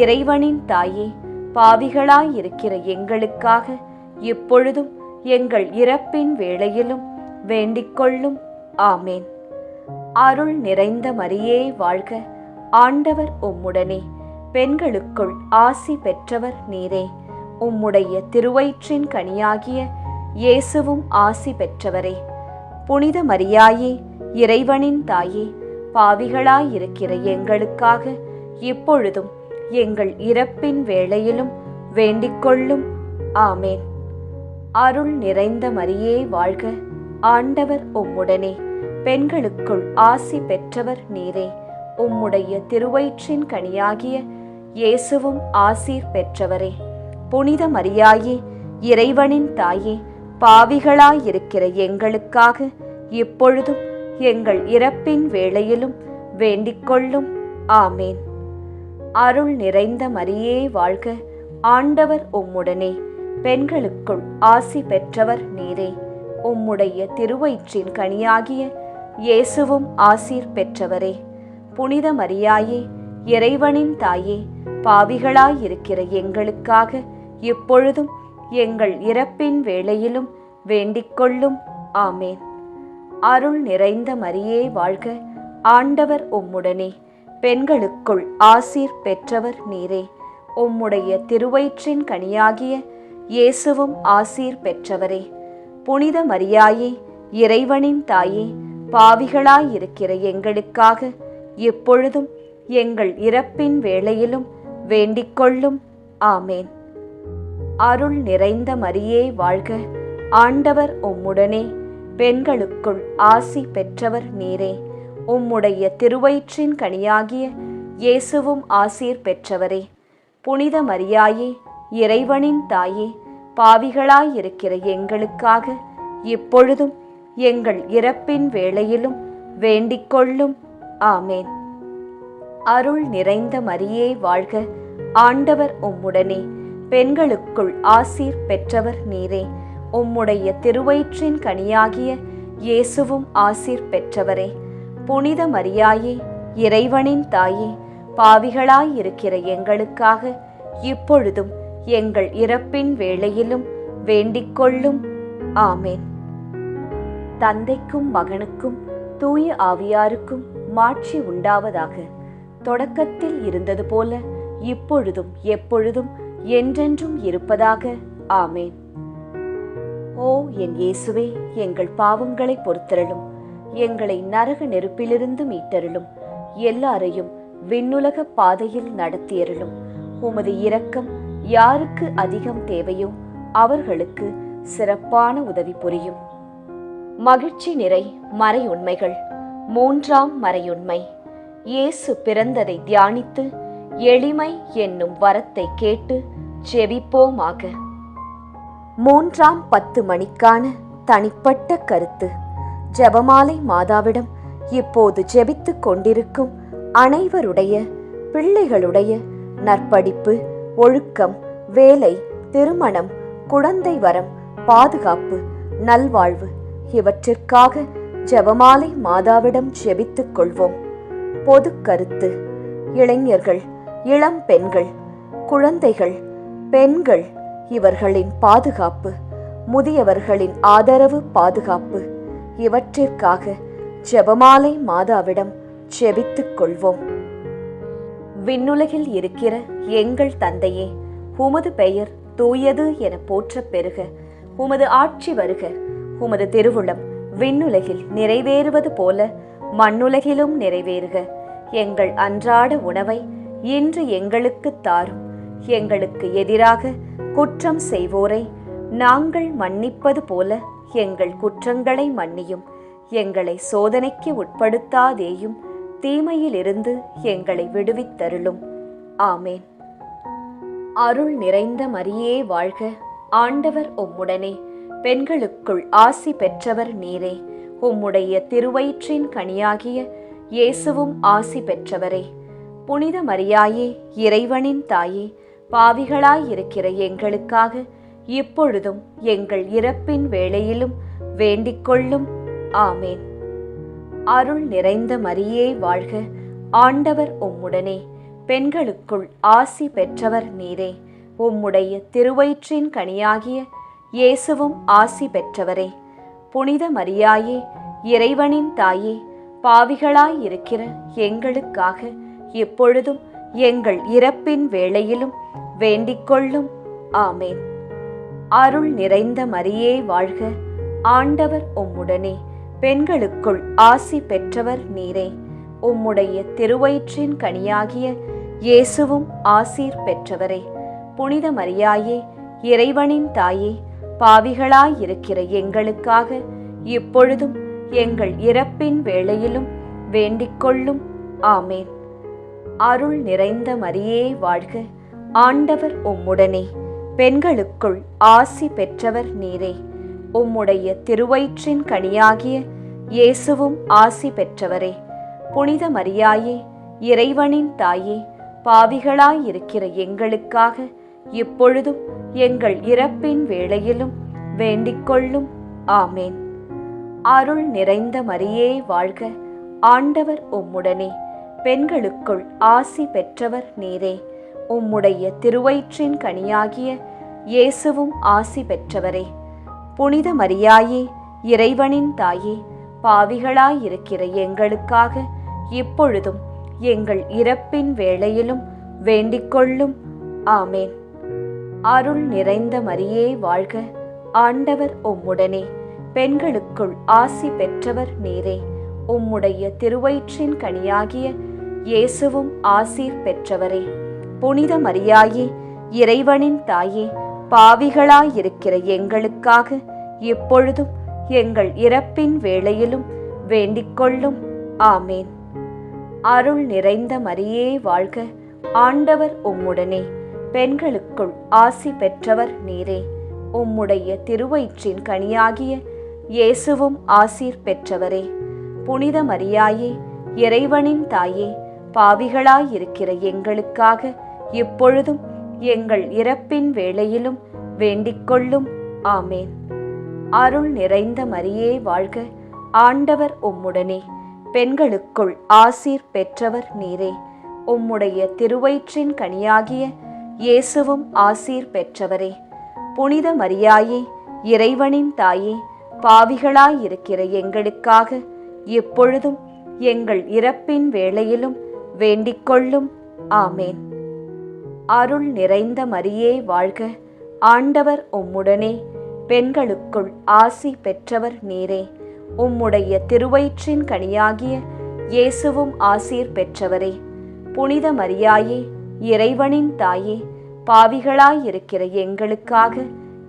A: இறைவனின் தாயே, பாவிகளாயிருக்கிற எங்களுக்காக இப்பொழுதும் எங்கள் இறப்பின் வேளையிலும் வேண்டிக்கொள்ளும். ஆமேன். அருள் நிறைந்த மரியே வாழ்க, ஆண்டவர் உம்முடனே, பெண்களுக்குள் ஆசி பெற்றவர் நீரே. உம்முடைய திருவயிற்றின் கனியாகிய இயேசுவும் ஆசி பெற்றவரே. புனித மரியாயே, இறைவனின் தாயே, பாவிகளாயிருக்கிற எங்களுக்காக இப்பொழுதும் எங்கள் இறப்பின் வேளையிலும் வேண்டிக்கொள்ளும். ஆமேன். அருள் நிறைந்த மரியே வாழ்க, ஆண்டவர் உம்முடனே, பெண்களுக்குள் ஆசி பெற்றவர் நீரே. உம்முடைய திருவயிற்றின் கனியாகிய இயேசுவும் ஆசீர் பெற்றவரே. புனித மரியாயே, இறைவனின் தாயே, பாவிகளாயிருக்கிற எங்களுக்காக இப்பொழுதும் எங்கள் இறப்பின் வேளையிலும் வேண்டிக்கொள்ளும். ஆமேன். அருள் நிறைந்த மரியே வாழ்க, ஆண்டவர் உம்முடனே, பெண்களுக்குள் ஆசி பெற்றவர் நீரே. உம்முடைய திருவயிற்றின் கனியாகிய இயேசுவும் ஆசீர் பெற்றவரே. புனித மரியாயே, இறைவனின் தாயே, பாவிகளாயிருக்கிற எங்களுக்காக இப்பொழுதும் எங்கள் இறப்பின் வேளையிலும் வேண்டிக்கொள்ளும். ஆமேன். அருள் நிறைந்த மரியே வாழ்க, ஆண்டவர் உம்முடனே, பெண்களுக்குள் ஆசீர் பெற்றவர் நீரே. உம்முடைய திருவயிற்றின் கனியாகிய இயேசுவும் ஆசீர் பெற்றவரே. புனித மரியாயே, இறைவனின் தாயே, பாவிகளாயிருக்கிற எங்களுக்காக இப்பொழுதும் எங்கள் இறப்பின் வேளையிலும் வேண்டிக்கொள்ளும். ஆமேன். அருள் நிறைந்த மரியே வாழ்க, ஆண்டவர் உம்முடனே, பெண்களுக்குள் ஆசி பெற்றவர் நீரே. உம்முடைய திருவயிற்றின் கனியாகிய இயேசுவும் ஆசீர் பெற்றவரே. புனித மரியாயே, இறைவனின் தாயே, பாவிகளாயிருக்கிற எங்களுக்காக இப்பொழுதும் எங்கள் இறப்பின் வேளையிலும் வேண்டிக்கொள்ளும். ஆமேன். அருள் நிறைந்த மரியே வாழ்க, ஆண்டவர் உம்முடனே, பெண்களுக்குள் ஆசீர் பெற்றவர் நீரே. உம்முடைய திருவயிற்றின் கனியாகிய இயேசுவும் ஆசீர் பெற்றவரே. புனித மரியாயே, இறைவனின் தாயே, பாவிகளாயிருக்கிற எங்களுக்காக இப்பொழுதும் எங்கள் இறப்பின் வேளையிலும் வேண்டிக்கொள்ளும். ஆமேன். தந்தைக்கும் மகனுக்கும் தூய ஆவியாருக்கும் மாட்சி உண்டாவதாக. தொடக்கத்தில் இருந்தது போல இப்பொழுதும் எப்பொழுதும் என்றென்றும் இருப்பதாக. ஆமேன். ஓ என் இயேசுவே, எங்கள் பாவங்களை பொறுத்தருளும், எங்களை நரக நெருப்பிலிருந்து மீட்டருளும், எல்லாரையும் விண்ணுலக பாதையில் நடத்தியருளும். உமது இரக்கம் யாருக்கு அதிகம் தேவையோ அவர்களுக்கு சிறப்பான உதவி புரியும். மகிழ்ச்சி நிறை மறையுண்மைகள். மூன்றாம் மறையுண்மை, இயேசு பிறந்ததை தியானித்து எளிமை என்னும் வரத்தை கேட்டு ஜெபிப்போமாக. 3:10 மணிக்கான தனிப்பட்ட கருத்து. ஜெபமாலை மாதாவிடம் இப்போது ஜெபித்துக் கொண்டிருக்கும் அனைவருடைய பிள்ளைகளுடைய நற்படிப்பு, ஒழுக்கம், வேலை, திருமணம், குழந்தை வரம், பாதுகாப்பு, நல்வாழ்வு இவற்றிற்காக ஜெபமாலை மாதாவிடம் ஜெபித்துக் கொள்வோம். பொது கருத்து. இளைஞர்கள், இளம் பெண்கள், குழந்தைகள், பெண்கள் இவர்களின் பாதுகாப்பு, முதியவர்களின் ஆதரவு, பாதுகாப்பு இவற்றிற்காக ஜெபமாலை மாதாவிடம் ஜெபித்துக் கொள்வோம். விண்ணுலகில் இருக்கிற எங்கள் தந்தையே, உமது பெயர் தூயது என போற்றப் பெறுக. உமது ஆட்சி வருக. உமது திருவுளம் விண்ணுலகில் நிறைவேறுவது போல மண்ணுலகிலும் நிறைவேறுக. எங்கள் அன்றாட உணவை இன்று எங்களுக்கு தாரும். எங்களுக்கு எதிராக குற்றம் செய்வோரை நாங்கள் மன்னிப்பது போல எங்கள் குற்றங்களை மன்னியும். எங்களை சோதனைக்கு உட்படுத்தாதேயும், தீமையிலிருந்து எங்களை விடுவித்தருளும். ஆமேன். அருள் நிறைந்த மரியே வாழ்க. ஆண்டவர் உம்முடனே. பெண்களுக்குள் ஆசி பெற்றவர் நீரே. உம்முடைய திருவயிற்றின் கனியாகிய இயேசுவும் ஆசி பெற்றவரே. புனித மரியாயே, இறைவனின் தாயே, பாவிகளாயிருக்கிற எங்களுக்காக இப்பொழுதும் எங்கள் இறப்பின் வேளையிலும் வேண்டிக்கொள்ளும். ஆமேன். அருள் நிறைந்த மரியே வாழ்க. ஆண்டவர் உம்முடனே. பெண்களுக்குள் ஆசி பெற்றவர் நீரே. உம்முடைய திருவயிற்றின் கனியாகிய இயேசுவும் ஆசி பெற்றவரே. புனித மரியாயே, இறைவனின் தாயே, பாவிகளாயிருக்கிற எங்களுக்காக இப்பொழுதும் எங்கள் இறப்பின் வேளையிலும் வேண்டிக்கொள்ளும். ஆமேன். அருள் நிறைந்த மரியே வாழ்க. ஆண்டவர் உம்முடனே. பெண்களுக்குள் ஆசி பெற்றவர் நீரே. உம்முடைய திருவயிற்றின் கனியாகிய இயேசுவும் ஆசீர் பெற்றவரே. புனித மரியாயே, இறைவனின் தாயே, பாவிகளாயிருக்கிற எங்களுக்காக இப்பொழுதும் எங்கள் இறப்பின் வேளையிலும் வேண்டிக்கொள்ளும். ஆமேன். அருள் நிறைந்த மரியே வாழ்க. ஆண்டவர் உம்முடனே. பெண்களுக்குள் ஆசி பெற்றவர் நீரே. உம்முடைய திருவயிற்றின் கனியாகிய இயேசுவும் ஆசி பெற்றவரே. புனித மரியாயே, இறைவனின் தாயே, பாவிகளாயிருக்கிற எங்களுக்காக இப்பொழுதும் எங்கள் இறப்பின் வேளையிலும் வேண்டிக்கொள்ளும். ஆமேன். அருள் நிறைந்த மரியே வாழ்க. ஆண்டவர் உம்முடனே. பெண்களுக்குள் ஆசி பெற்றவர் நீரே. உம்முடைய திருவயிற்றின் கனியாகிய இயேசுவும் ஆசி பெற்றவரே. புனித மரியாயே, இறைவனின் தாயே, பாவிகளாயிருக்கிற எங்களுக்காக இப்பொழுதும் எங்கள் இறப்பின் வேளையிலும் வேண்டிக்கொள்ளும். ஆமேன். அருள் நிறைந்த மரியே வாழ்க. ஆண்டவர் உம்முடனே. பெண்களுக்குள் ஆசி பெற்றவர் நீரே. உம்முடைய திருவயிற்றின் கனியாகிய இயேசுவும் ஆசீர் பெற்றவரே. புனித மரியாயே, இறைவனின் தாயே, பாவிகளாயிருக்கிற எங்களுக்காக இப்பொழுதும் எங்கள் இறப்பின் வேளையிலும் வேண்டிக்கொள்ளும். ஆமேன். அருள் நிறைந்த மரியே வாழ்க. ஆண்டவர் உம்முடனே. பெண்களுக்குள் ஆசி பெற்றவர் நீரே. உம்முடைய திருவயிற்றின் கனியாகிய இயேசுவும் ஆசீர் பெற்றவரே. புனித மரியாயே, இறைவனின் தாயே, பாவிகளாயிருக்கிற எங்களுக்காக இப்பொழுதும் எங்கள் இறப்பின் வேளையிலும் வேண்டிக்கொள்ளும். ஆமேன். அருள் நிறைந்த மரியே வாழ்க. ஆண்டவர் உம்முடனே. பெண்களுக்குள் ஆசீர் பெற்றவர் நீரே. உம்முடைய திருவயிற்றின் கனியாகிய இயேசுவும் ஆசீர் பெற்றவரே. புனித மரியாயே, இறைவனின் தாயே, பாவிகளாயிருக்கிற எங்களுக்காக இப்பொழுதும் எங்கள் இறப்பின் வேளையிலும் வேண்டிக்கொள்ளும். ஆமேன். அருள் நிறைந்த மரியே வாழ்க. ஆண்டவர் உம்முடனே. பெண்களுக்குள் ஆசி பெற்றவர் நீரே. உம்முடைய திருவயிற்றின் கனியாகிய இயேசுவும் ஆசீர் பெற்றவரே. புனித மரியாயே, இறைவனின் தாயே, பாவிகளாயிருக்கிற எங்களுக்காக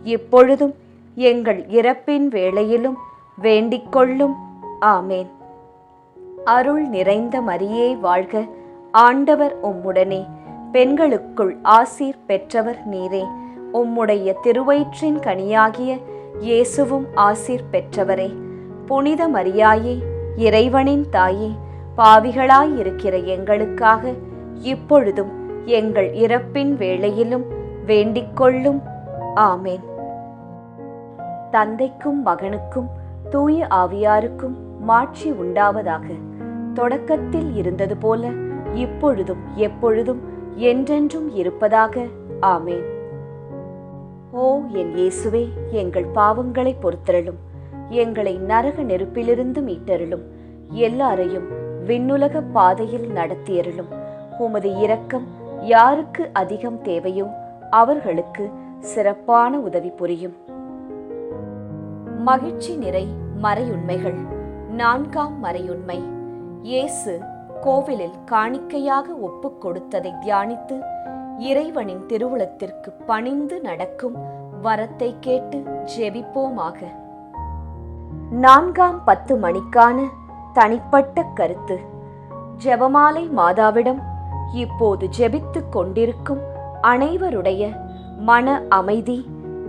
A: இப்பொழுதும் எங்கள் இறப்பின் வேளையிலும் வேண்டிக்கொள்ளும். ஆமேன். அருள் நிறைந்த மரியே வாழ்க. ஆண்டவர் உம்முடனே. பெண்களுக்குள் ஆசீர் பெற்றவர் நீரே. உம்முடைய திருவயிற்றின் கனியாகிய இயேசுவும் ஆசீர் பெற்றவரே. புனித மரியாயே, இறைவனின் தாயே, பாவிகளாயிருக்கிற எங்களுக்காக இப்பொழுதும் எங்கள் இறப்பின் வேளையிலும் வேண்டிக்கொள்ளும். ஆமேன். தந்தைக்கும் மகனுக்கும் தூய ஆவியாருக்கும் மாட்சி உண்டாவதாக. தொடக்கத்தில் இருந்தது போல இப்பொழுதும் எப்பொழுதும் என்றென்றும் இருப்பதாக. ஆமேன். ஓ என் இயேசுவே, எங்கள் பாவங்களை பொறுத்தருளும். எங்களை நரக நெருப்பிலிருந்து மீட்டருளும். எல்லாரையும் விண்ணுலக பாதையில் நடத்தியருளும். உமது இரக்கம் யாருக்கு அதிகம் தேவையோ அவர்களுக்கு சிறப்பான உதவி புரியும். மகிழ்ச்சி நிறை மறையுண்மைகள். 4ஆம் மறையுண்மை. இயேசு கோவிலில் காணிக்கையாக ஒப்புக் கொடுத்ததை தியானித்து இறைவனின் திருவுளத்திற்கு பணிந்து நடக்கும் வரத்தை கேட்டு ஜெபிப்போமாக. 4ஆம் 10 மணிக்கான தனிப்பட்ட கருத்து. ஜெபமாலை மாதாவிடம் இப்போது ஜெபித்துக் கொண்டிருக்கும் அனைவருடைய மன அமைதி,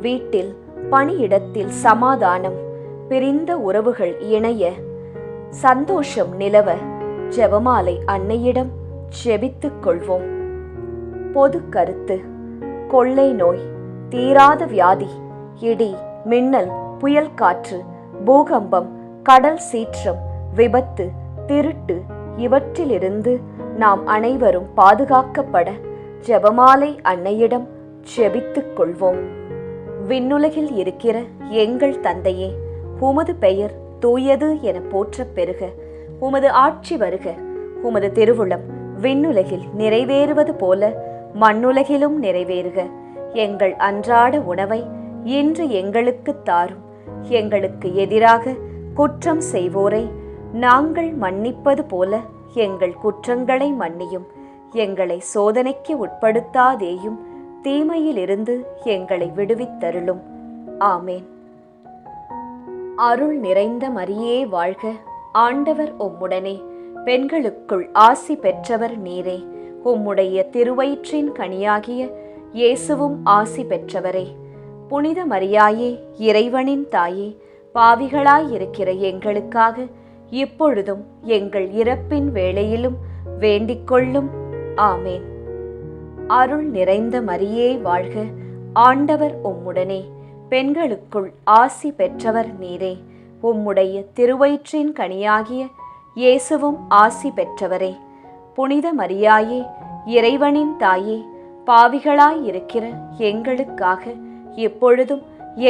A: வீட்டில் பணியிடத்தில் சமாதானம், பிரிந்த உறவுகள் இணைய சந்தோஷம் நிலவ ஜெபமாலை அன்னையிடம் ஜெபித்துக் கொள்வோம். பொது கருத்து. கொள்ளை நோய், தீராத வியாதி, இடி மின்னல், புயல் காற்று, பூகம்பம், கடல் சீற்றம், விபத்து, திருட்டு இவற்றிலிருந்து நாம் அனைவரும் பாதுகாக்கப்பட ஜெபமாலை அன்னையிடம் ஜெபித்துக் கொள்வோம். விண்ணுலகில் இருக்கிற எங்கள் தந்தையே, உமது பெயர் தூயது என போற்றப் பெறுக. உமது ஆட்சி வருக. உமது திருவுளம் விண்ணுலகில் நிறைவேறுவது போல மண்ணுலகிலும் நிறைவேறுக. எங்கள் அன்றாட உணவை இன்று எங்களுக்கு தாரும். எங்களுக்கு எதிராக குற்றம் செய்வோரை நாங்கள் மன்னிப்பது போல எங்கள் குற்றங்களை மன்னியும். எங்களை சோதனைக்கு உட்படுத்தாதேயும், தீமையிலிருந்து எங்களை விடுவித்தருளும். ஆமேன். அருள் நிறைந்த மரியே வாழ்க. ஆண்டவர் உம்முடனே. பெண்களுக்குள் ஆசி பெற்றவர் நீரே. உம்முடைய திருவயிற்றின் கனியாகிய இயேசுவும் ஆசி பெற்றவரே. புனித மரியாயே, இறைவனின் தாயே, பாவிகளாயிருக்கிற எங்களுக்காக இப்பொழுதும் எங்கள் இறப்பின் வேளையிலும் வேண்டிக்கொள்ளும். ஆமேன். அருள் நிறைந்த மரியே வாழ்க. ஆண்டவர் உம்முடனே. பெண்களுக்குள் ஆசி பெற்றவர் நீரே. உம்முடைய திருவயிற்றின் கனியாகிய இயேசுவும் ஆசி பெற்றவரே. புனித மரியாயே, இறைவனின் தாயே, பாவிகளாயிருக்கிற எங்களுக்காக இப்பொழுதும்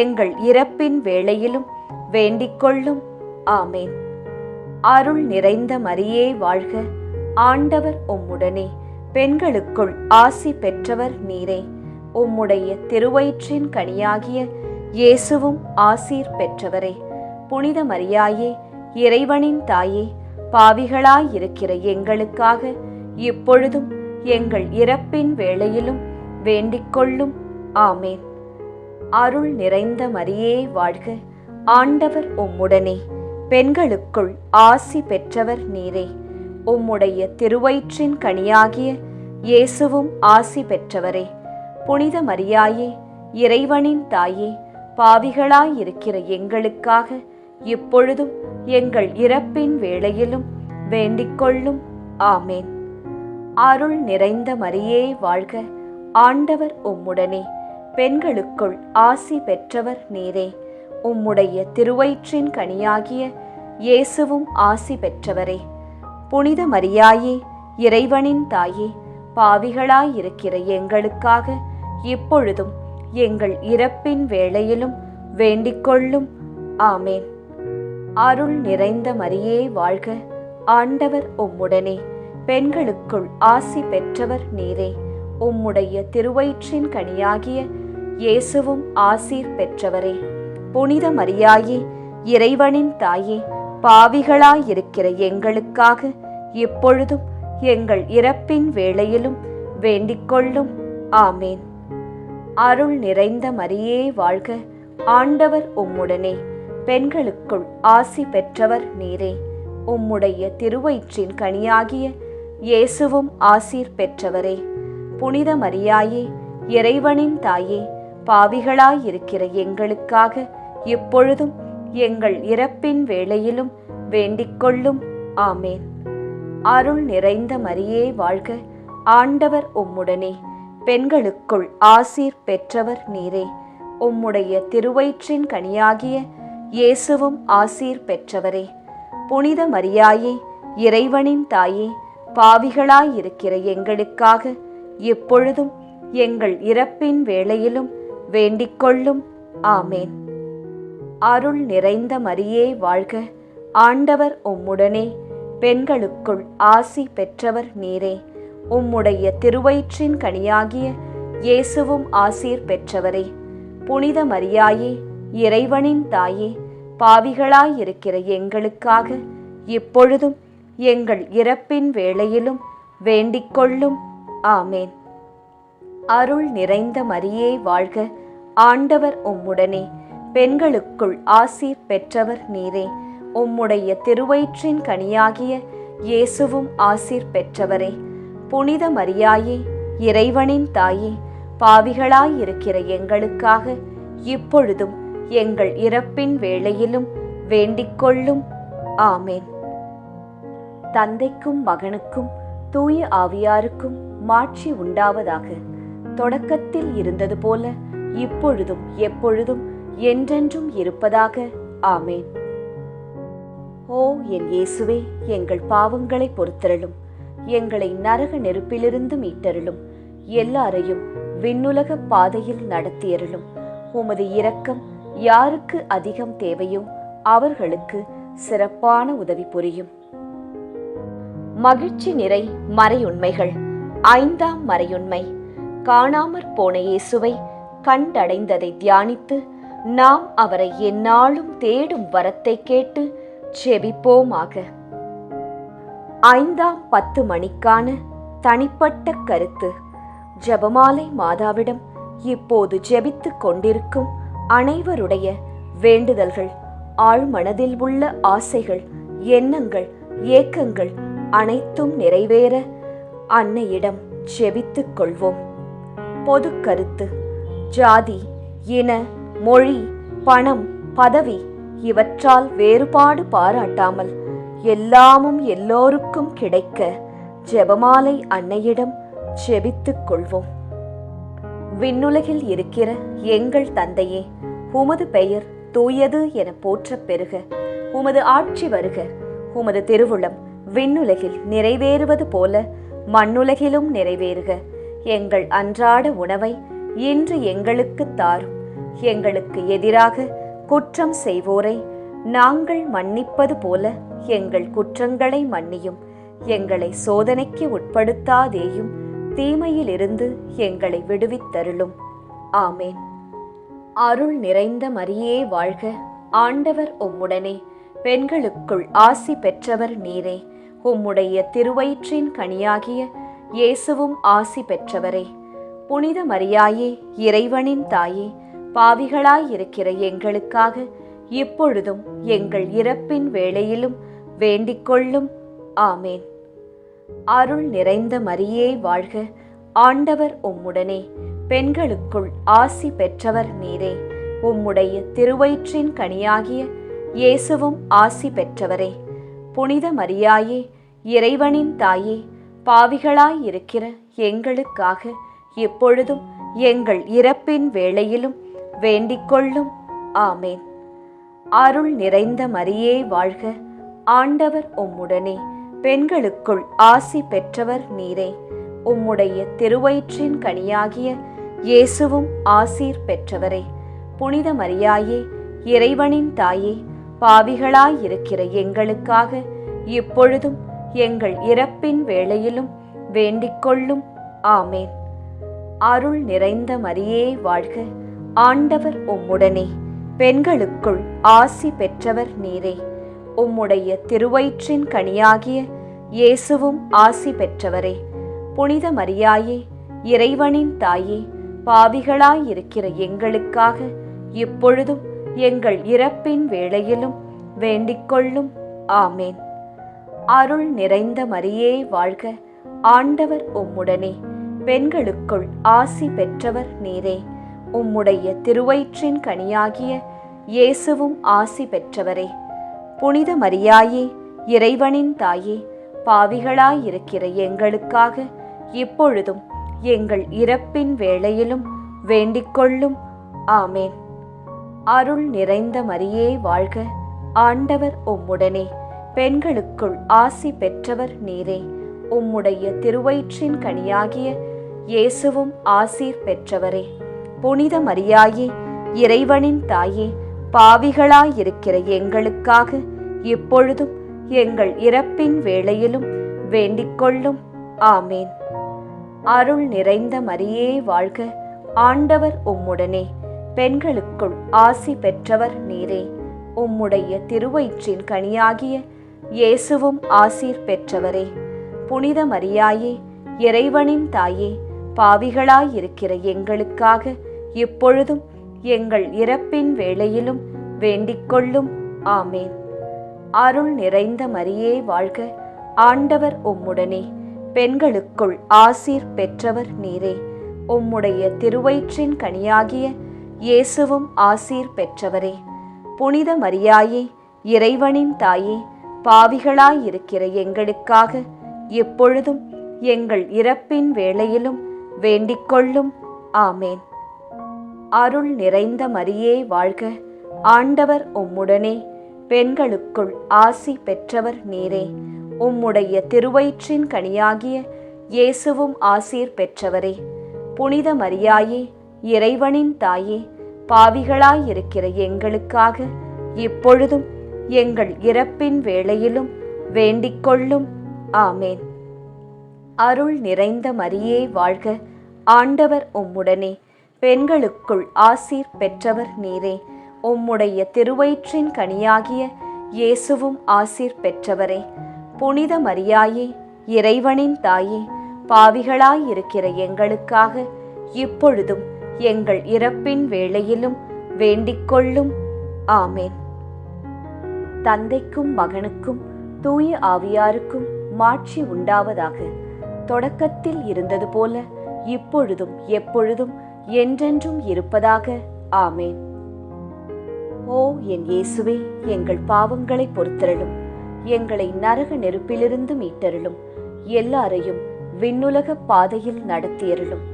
A: எங்கள் இறப்பின் வேளையிலும் வேண்டிக்கொள்ளும். ஆமேன். அருள் நிறைந்த மரியே வாழ்க. ஆண்டவர் உம்முடனே. பெண்களுக்குள் ஆசி பெற்றவர் நீரே. உம்முடைய திருவயிற்றின் கனியாகிய இயேசுவும் ஆசீர் பெற்றவரே. புனித மரியாயே, இறைவனின் தாயே, பாவிகளாயிருக்கிற எங்களுக்காக இப்பொழுதும் எங்கள் இறப்பின் வேளையிலும் வேண்டிக்கொள்ளும். ஆமேன். அருள் நிறைந்த மரியே வாழ்க. ஆண்டவர் உம்முடனே. பெண்களுக்குள் ஆசி பெற்றவர் நீரே. உம்முடைய திருவயிற்றின் கனியாகிய இயேசுவும் ஆசி பெற்றவரே. புனித மரியாயே, இறைவனின் தாயே, பாவிகளாயிருக்கிற எங்களுக்காக இப்பொழுதும் எங்கள் இறப்பின் வேளையிலும் வேண்டிக்கொள்ளும். ஆமேன். அருள் நிறைந்த மரியே வாழ்க. ஆண்டவர் உம்முடனே. பெண்களுக்குள் ஆசி பெற்றவர் நீரே. உம்முடைய திருவயிற்றின் கனியாகிய இயேசுவும் ஆசி பெற்றவரே. புனித மரியாயே, இறைவனின் தாயே, பாவிகளாயிருக்கிற எங்களுக்காக இப்பொழுதும் எங்கள் இறப்பின் வேளையிலும் வேண்டிக்கொள்ளும். ஆமேன். அருள் நிறைந்த மரியே வாழ்க. ஆண்டவர் உம்முடனே. பெண்களுக்குள் ஆசி பெற்றவர் நீரே. உம்முடைய திருவயிற்றின் கனியாகிய இயேசுவும் ஆசீர் பெற்றவரே. புனித மரியாயே, இறைவனின் தாயே, பாவிகளாயிருக்கிற எங்களுக்காக இப்பொழுதும் எங்கள் இறப்பின் வேளையிலும் வேண்டிக்கொள்ளும். ஆமேன். அருள் நிறைந்த மரியே வாழ்க. ஆண்டவர் உம்முடனே. பெண்களுக்குள் ஆசி பெற்றவர் நீரே. உம்முடைய திருவயிற்றின் கனியாகிய இயேசுவும் ஆசீர் பெற்றவரே. புனித மரியாயே, இறைவனின் தாயே, பாவிகளாயிருக்கிற எங்களுக்காக இப்பொழுதும் எங்கள் இறப்பின் வேளையிலும் வேண்டிக்கொள்ளும். ஆமேன். அருள் நிறைந்த மரியே வாழ்க. ஆண்டவர் உம்முடனே. பெண்களுக்குள் ஆசீர் பெற்றவர் நீரே. உம்முடைய திருவயிற்றின் கனியாகிய இயேசுவும் ஆசீர் பெற்றவரே. புனித மரியாயே, இறைவனின் தாயே, பாவிகளாயிருக்கிற எங்களுக்காக இப்பொழுதும் எங்கள் இறப்பின் வேளையிலும் வேண்டிக்கொள்ளும். ஆமேன். அருள் நிறைந்த மரியே வாழ்க, ஆண்டவர் உம்முடனே, பெண்களுக்குள் ஆசி பெற்றவர் நீரே. உம்முடைய திருவயிற்றின் கனியாகிய இயேசுவும் ஆசீர் பெற்றவரே. புனித மரியாயே, இறைவனின் தாயே, பாவிகளாயிருக்கிற எங்களுக்காக இப்பொழுதும் எங்கள் இறப்பின் வேளையிலும் வேண்டிக்கொள்ளும். ஆமேன். அருள் நிறைந்த மரியே வாழ்க, ஆண்டவர் உம்முடனே, பெண்களுக்குள் ஆசீர் பெற்றவர் நீரே. உம்முடைய திருவயிற்றின் கனியாகிய இயேசுவும் ஆசீர் பெற்றவரே. புனித மரியாயே, இறைவனின் தாயே, பாவிகளாயிருக்கிற எங்களுக்காக இப்பொழுதும் எங்கள் இறப்பின் வேளையிலும் வேண்டிக்கொள்ளும். ஆமேன். தந்தைக்கும் மகனுக்கும் தூய ஆவியாருக்கும் மாட்சி உண்டாவதாக. தொடக்கத்தில் இருந்தது போல இப்பொழுதும் எப்பொழுதும் என்றென்றும் இருப்பதாக. ஆமேன். ஓ என் இயேசுவே, எங்கள் பாவங்களை பொறுத்தருளும், எங்களை நரக நெருப்பிலிருந்து மீட்டருளும், எல்லாரையும் விண்ணுலக பாதையில் நடத்தியருளும். உமது இரக்கம் யாருக்கு அதிகம் தேவையோ அவர்களுக்கு சிறப்பான உதவி புரியும். மகிழ்ச்சி நிறை மறையுண்மைகள். 5ஆம் மறையுண்மை. காணாமற் போன இயேசுவை கண்டடைந்ததை தியானித்து நாம் அவரை எந்நாளும் தேடும் வரத்தை கேட்டு ஜெபிப்போமாக. 5ஆம் 10 மணிக்கான தனிப்பட்ட கருத்து. ஜெபமாலை மாதாவிடம் இப்போது ஜெபித்துக் கொண்டிருக்கும் அனைவருடைய வேண்டுதல்கள், ஆழ்மனதில் உள்ள ஆசைகள், எண்ணங்கள், ஏக்கங்கள் அனைத்தும் நிறைவேற அன்னையிடம் ஜெபித்துக் கொள்வோம். பொது கருத்து. ஜாதி, இன, மொழி, பணம், பதவி இவற்றால் வேறுபாடு பாராட்டாமல் எல்லாமும் எல்லோருக்கும் கிடைக்க ஜெபமாலை அன்னையிடம் ஜெபித்துக் கொள்வோம். விண்ணுலகில் இருக்கிற எங்கள் தந்தையே, உமது பெயர் தூயது என போற்றப் பெறுக. உமது ஆட்சி வருக. உமது திருவுளம் விண்ணுலகில் நிறைவேறுவது போல மண்ணுலகிலும் நிறைவேறுக. எங்கள் அன்றாட உணவை இன்று எங்களுக்கு தாரும். எங்களுக்கு எதிராக குற்றம் செய்வோரை நாங்கள் மன்னிப்பது போல எங்கள் குற்றங்களை மன்னியும். எங்களை சோதனைக்கு உட்படுத்தாதேயும், தீமையிலிருந்து எங்களை விடுவித்தருளும். ஆமேன். அருள் நிறைந்த மரியே வாழ்க, ஆண்டவர் உம்முடனே, பெண்களுக்குள் ஆசி பெற்றவர் நீரே. உம்முடைய திருவயிற்றின் கனியாகிய இயேசுவும் ஆசி பெற்றவரே. புனித மரியாயே, இறைவனின் தாயே, பாவிகளாயிருக்கிற எங்களுக்காக இப்பொழுதும் எங்கள் இறப்பின் வேளையிலும் வேண்டிக்கொள்ளும். ஆமேன். அருள் நிறைந்த மரியே வாழ்க, ஆண்டவர் உம்முடனே, பெண்களுக்குள் ஆசி பெற்றவர் நீரே. உம்முடைய திருவயிற்றின் கனியாகிய இயேசுவும் ஆசி பெற்றவரே. புனித மரியாயே, இறைவனின் தாயே, பாவிகளாயிருக்கிற எங்களுக்காக இப்பொழுதும் எங்கள் இறப்பின் வேளையிலும் வேண்டிக்கொள்ளும். ஆமேன். அருள் நிறைந்த மரியே வாழ்க, ஆண்டவர் உம்முடனே, பெண்களுக்குள் ஆசி பெற்றவர் நீரே. உம்முடைய திருவயிற்றின் கனியாகிய இயேசுவும் ஆசீர் பெற்றவரே. புனித மரியாயே, இறைவனின் தாயே, பாவிகளாயிருக்கிற எங்களுக்காக இப்பொழுதும் எங்கள் இறப்பின் வேளையிலும் வேண்டிக்கொள்ளும். ஆமேன். அருள் நிறைந்த மரியே வாழ்க, ஆண்டவர் உம்முடனே, பெண்களுக்குள் ஆசி பெற்றவர் நீரே. உம்முடைய திருவயிற்றின் கனியாகிய இயேசுவும் ஆசி பெற்றவரே. புனித மரியாயே, இறைவனின் தாயே, பாவிகளாயிருக்கிற எங்களுக்காக இப்பொழுதும் எங்கள் இறப்பின் வேளையிலும் வேண்டிக்கொள்ளும். ஆமேன். அருள் நிறைந்த மரியே வாழ்க, ஆண்டவர் உம்முடனே, பெண்களுக்குள் ஆசி பெற்றவர் நீரே. உம்முடைய திருவயிற்றின் கனியாகிய இயேசுவும் ஆசி பெற்றவரே. புனித மரியாயே, இறைவனின் தாயே, பாவிகளாயிருக்கிற எங்களுக்காக இப்பொழுதும் எங்கள் இறப்பின் வேளையிலும் வேண்டிக்கொள்ளும். ஆமேன். அருள் நிறைந்த மரியே வாழ்க, ஆண்டவர் உம்முடனே, பெண்களுக்குள் ஆசி பெற்றவர் நீரே. உம்முடைய திருவயிற்றின் கனியாகிய இயேசுவும் ஆசீர் பெற்றவரே. புனித மரியாயே, இறைவனின் தாயே, பாவிகளாயிருக்கிற எங்களுக்காக இப்பொழுதும் எங்கள் இறப்பின் வேளையிலும் வேண்டிக்கொள்ளும். ஆமேன். அருள் நிறைந்த மரியே வாழ்க, ஆண்டவர் உம்முடனே, பெண்களுக்குள் ஆசி பெற்றவர் நீரே. உம்முடைய திருவயிற்றின் கனியாகிய இயேசுவும் ஆசீர் பெற்றவரே. புனித மரியாயே, இறைவனின் தாயே, பாவிகளாயிருக்கிற எங்களுக்காக இப்பொழுதும் எங்கள் இறப்பின் வேளையிலும் வேண்டிக்கொள்ளும். ஆமேன். அருள் நிறைந்த மரியே வாழ்க, ஆண்டவர் உம்முடனே, பெண்களுக்குள் ஆசீர் பெற்றவர் நீரே. உம்முடைய திருவயிற்றின் கனியாகிய இயேசுவும் ஆசீர் பெற்றவரே. புனித மரியாயே, இறைவனின் தாயே, பாவிகளாயிருக்கிற எங்களுக்காக இப்பொழுதும் எங்கள் இறப்பின் வேளையிலும் வேண்டிக்கொள்ளும். ஆமேன். அருள் நிறைந்த மரியே வாழ்க, ஆண்டவர் உம்முடனே, பெண்களுக்குள் ஆசி பெற்றவர் நீரே. உம்முடைய திருவயிற்றின் கனியாகிய இயேசுவும் ஆசீர் பெற்றவரே. புனித மரியாயே, இறைவனின் தாயே, பாவிகளாயிருக்கிற எங்களுக்காக இப்பொழுதும் எங்கள் இறப்பின் வேளையிலும் வேண்டிக்கொள்ளும். ஆமேன். அருள் நிறைந்த மரியே வாழ்க, ஆண்டவர் உம்முடனே, பெண்களுக்குள் ஆசீர் பெற்றவர் நீரே. உம்முடைய திருவயிற்றின் கனியாகிய இயேசுவும் ஆசீர் பெற்றவரே. புனித மரியாயே, இறைவனின் தாயே, பாவிகளாயிருக்கிற எங்களுக்காக இப்பொழுதும் எங்கள் இறப்பின் வேளையிலும் வேண்டிக்கொள்ளும். ஆமேன். தந்தைக்கும் மகனுக்கும் தூய ஆவியாருக்கும் மாட்சி உண்டாவதாக. தொடக்கத்தில் இருந்தது போல இப்பொழுதும் எப்பொழுதும் என்றென்றும் இருப்பதாக. ஆமேன். ஓ என் இயேசுவே, எங்கள் பாவங்களை பொறுத்தருளும், எங்களை நரக நெருப்பிலிருந்து மீட்டருளும், எல்லாரையும் விண்ணுலக பாதையில் நடத்தியருளும்.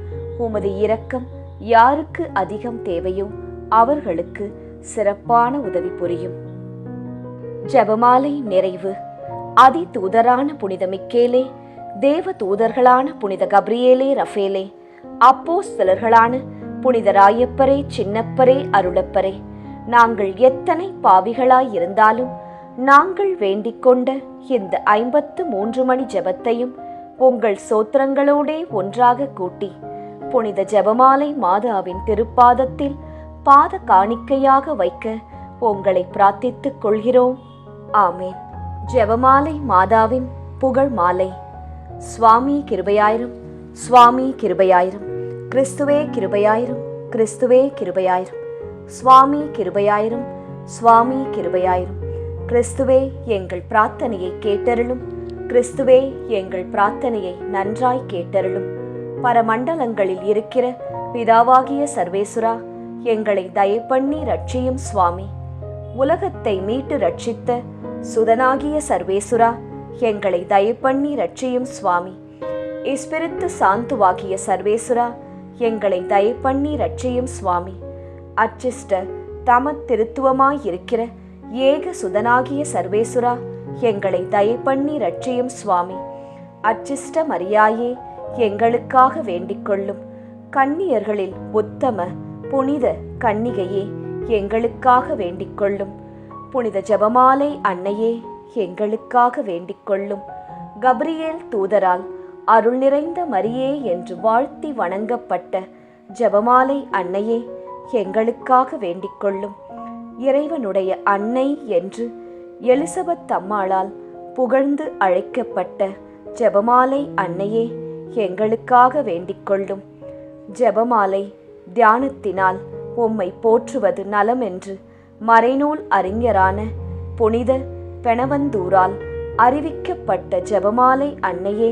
A: உமது இரக்கம் யாருக்கு அதிகம் தேவையோ அவர்களுக்கு சிறப்பான உதவி புரியும். ஜெபமாலை நிறைவு. அதி தூதரான புனித மிக்கேலே, தேவ தூதர்களான புனித கப்ரியேலே, ரஃபேலே, அப்போஸ்தலர்களான புனித ராயப்பரே, சின்னப்பரே, அருளப்பரே, நாங்கள் எத்தனை பாவிகளாயிருந்தாலும் நாங்கள் வேண்டிக்கொண்ட இந்த 53 மணி ஜெபத்தையும் உங்கள் சோத்திரங்களோடே ஒன்றாக கூட்டி புனித ஜெபமாலை மாதாவின் திருப்பாதத்தில் பாத காணிக்கையாக வைக்க உங்களை பிரார்த்தித்துக் கொள்கிறோம். ஆமேன். ஜெபமாலை மாதாவின் புகழ் மாலை. சுவாமி கிருபையாயிரும், சுவாமி கிருபையாயிரும், கிறிஸ்துவே கிருபையாயிரும், கிறிஸ்துவே கிருபையாயிரும், சுவாமி கிருபையாயிரும், சுவாமி கிருபையாயிரும். கிறிஸ்துவே எங்கள் பிரார்த்தனையை கேட்டருளும், கிறிஸ்துவே எங்கள் பிரார்த்தனையை நன்றாய் கேட்டருளும். பரமண்டலங்களில் இருக்கிற பிதாவாகிய சர்வேசுரா, எங்களை தயப்பண்ணி ரட்சியும் சுவாமி. உலகத்தை மீட்டு ரட்சித்த சுதனாகிய சர்வேசுரா, எங்களை தயப்பண்ணி ரட்சியும் சுவாமி. இஸ்பிரித்து சாந்துவாகிய சர்வேசுரா, எங்களை தயப்பண்ணி ரட்சியும் சுவாமி. அச்சிஷ்ட தம திருத்துவமாயிருக்கிற ஏக சுதனாகிய சர்வேசுரா, எங்களை தயப்பண்ணி ரட்சியும் சுவாமி. அச்சிஷ்ட மரியாயே, எங்களுக்காக வேண்டிக்கொள்ளும். கன்னியர்களில் உத்தம புனித கன்னிகையே, எங்களுக்காக வேண்டிக்கொள்ளும். புனித ஜெபமாலை அன்னையே, எங்களுக்காக வேண்டிக்கொள்ளும். கப்ரியேல் தூதரால் அருள் நிறைந்த மரியே என்று வாழ்த்தி வணங்கப்பட்ட ஜெபமாலை அன்னையே, எங்களுக்காக வேண்டிக்கொள்ளும். இறைவனுடைய அன்னை என்று எலிசபெத் அம்மாளால் புகழ்ந்து அழைக்கப்பட்ட ஜெபமாலை அன்னையே, எங்களுக்காக வேண்டிக்கொள்ளும். ஜெபமாலை தியானத்தினால் உம்மை போற்றுவது நலமென்று மறைநூல் அறிஞரான புனித பெனவந்தூரால் அறிவிக்கப்பட்ட ஜெபமாலை அன்னையே,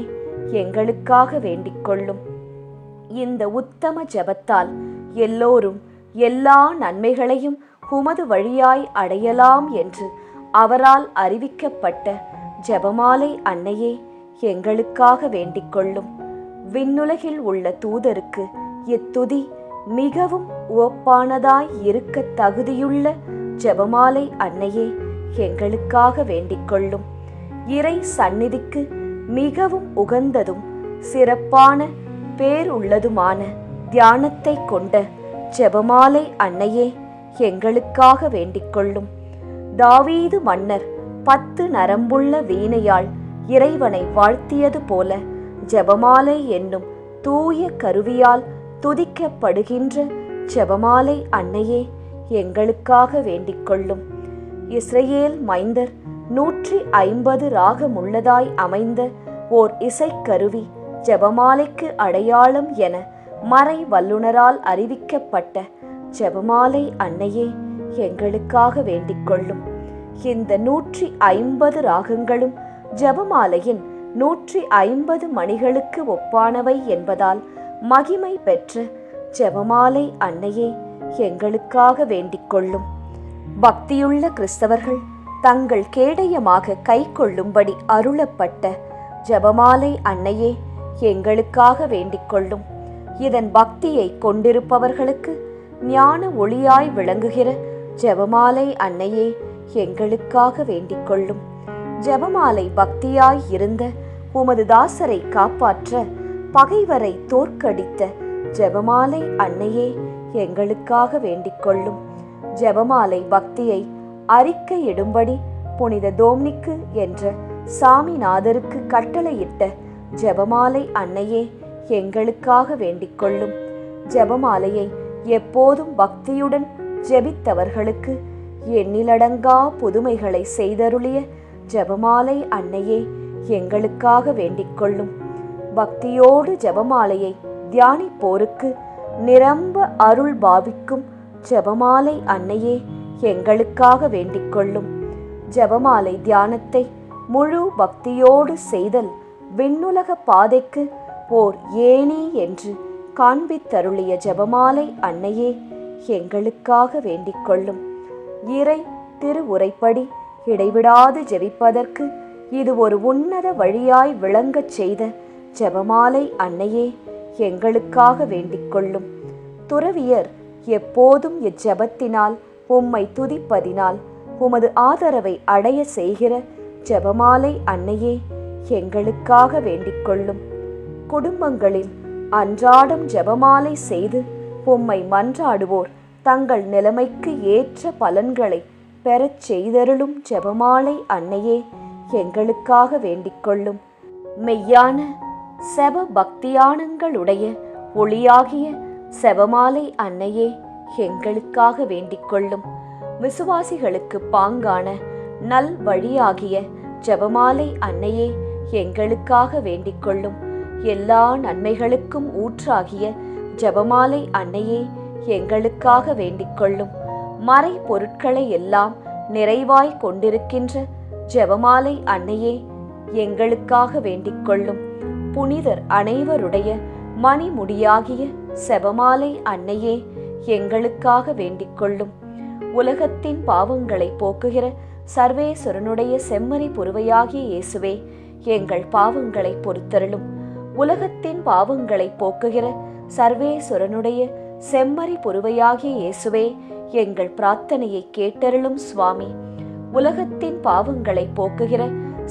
A: எங்களுக்காக வேண்டிக்கொள்ளும். இந்த உத்தம ஜெபத்தால் எல்லோரும் எல்லா நன்மைகளையும் உமது வழியாய் அடையலாம் என்று அவரால் அறிவிக்கப்பட்ட ஜெபமாலை அன்னையே, எங்களுக்காக வேண்டிக்கொள்ளும். விண்ணுலகில் உள்ள தூதருக்கு இத்துதி மிகவும் உவப்பானதாய் இருக்க தகுதியுள்ள ஜெபமாலை அன்னையே, எங்களுக்காக வேண்டிக்கொள்ளும். இறை சந்நிதிக்கு மிகவும் உகந்ததும் சிறப்பான பேருள்ளதுமான தியானத்தை கொண்ட ஜெபமாலை அன்னையே எங்களுக்காக வேண்டிக்கொள்ளும். தாவீது மன்னர் 10 நரம்புள்ள வீணையால் இறைவனை வாழ்த்தியது போல ஜெபமாலை என்னும் தூய கருவியால் துதிக்கப்படுகின்ற ஜெபமாலை அன்னையே எங்களுக்காக வேண்டிக்கொள்ளும். இஸ்ரவேல் மைந்தர் 150 ராகமுள்ளதாய் அமைந்த ஓர் இசைக்கருவி ஜெபமாலைக்கு அடையாளம் என மறை வல்லுனரால் அறிவிக்கப்பட்ட ஜெபமாலை அன்னையே எங்களுக்காக வேண்டிக்கொள்ளும். இந்த 150 ராகங்களும் ஜெபமாலையின் 150 மணிகளுக்கு ஒப்பானவை என்பதால் மகிமை பெற்ற ஜெபமாலை அன்னையே எங்களுக்காக வேண்டிக்கொள்ளும். பக்தியுள்ள கிறிஸ்தவர்கள் தங்கள் கேடயமாக கை கொள்ளும்படி அருளப்பட்ட ஜெபமாலை அன்னையே எங்களுக்காக வேண்டிக்கொள்ளும். இதன் பக்தியை கொண்டிருப்பவர்களுக்கு ஞான ஒளியாய் விளங்குகிற ஜெபமாலை அன்னையே எங்களுக்காக வேண்டிக்கொள்ளும். ஜெபமாலை பக்தியாய் இருந்த உமது தாசரை காப்பாற்ற பகைவரை தோற்கடித்த ஜெபமாலை அன்னையே எங்களுக்காக வேண்டிக்கொள்ளும். ஜெபமாலை பக்தியை அறிக்கையிடும்படி புனித தோம்னிக்கு என்ற சாமிநாதருக்கு கட்டளையிட்ட ஜெபமாலை அன்னையே எங்களுக்காக வேண்டிக்கொள்ளும். ஜெபமாலையை எப்போதும் பக்தியுடன் ஜெபித்தவர்களுக்கு எண்ணிலடங்கா புதுமைகளை செய்தருளிய ஜெபமாலை அன்னையே எங்களுக்காக வேண்டிக்கொள்ளும். பக்தியோடு ஜெபமாலையை தியானிப்போருக்கு நிரம்ப அருள் பாவிக்கும் ஜெபமாலை அன்னையே எங்களுக்காக வேண்டிக்கொள்ளும். ஜெபமாலை தியானத்தை முழு பக்தியோடு செய்தல் விண்ணுலக பாதைக்கு ஓர் ஏணி என்று காண்பித்தருளிய ஜெபமாலை அன்னையே எங்களுக்காக வேண்டிக்கொள்ளும். இறை திருவுரைப்படி இடைவிடாது ஜெபிப்பதற்கு இது ஒரு உன்னத வழியாய் விளங்கச் செய்த ஜெபமாலை அன்னையே எங்களுக்காக வேண்டிக்கொள்ளும். துறவியர் எப்போதும் இச்செபத்தினால் உம்மை துதிப்பதினால் உமது ஆதரவை அடைய செய்கிற ஜெபமாலை அன்னையே எங்களுக்காக வேண்டிக்கொள்ளும். குடும்பங்களில் அன்றாடம் ஜெபமாலை செய்து உம்மை மன்றாடுவோர் தங்கள் நிலைமைக்கு ஏற்ற பலன்களை பெறச் செய்தருளும் ஜெபமாலை அன்னையே எங்களுக்காக வேண்டிக்கொள்ளும். மெய்யான செப பக்தியானங்களுடைய ஒளியாகிய செபமாலை அன்னையே எங்களுக்காக வேண்டிக்கொள்ளும். விசுவாசிகளுக்கு பாங்கான நல் வழியாகிய ஜெபமாலை அன்னையே எங்களுக்காக வேண்டிக்கொள்ளும். எல்லா நன்மைகளுக்கும் ஊற்றாகிய ஜெபமாலை அன்னையே எங்களுக்காக வேண்டிக்கொள்ளும். மறை பொருட்களை எல்லாம் நிறைவாய் கொண்டிருக்கின்ற ஜெபமாலை அன்னையே எங்களுக்காக வேண்டிக்கொள்ளும். புனிதர் அனைவருடைய மணிமுடியாகிய செபமாலை அன்னையே எங்களுக்காக வேண்டிக்கொள்ளும். உலகத்தின் பாவங்களை போக்குகிற சர்வேஸ்வரனுடைய செம்மறி புருவையாகிய இயேசுவே எங்கள் பாவங்களை பொறுத்தருளும். உலகத்தின் பாவங்களை போக்குகிற சர்வேஸ்வரனுடைய செம்மறி புருவையாகிய இயேசுவே எங்கள் பிரார்த்தனையை கேட்டருளும் சுவாமி. உலகத்தின் பாவங்களை போக்குகிற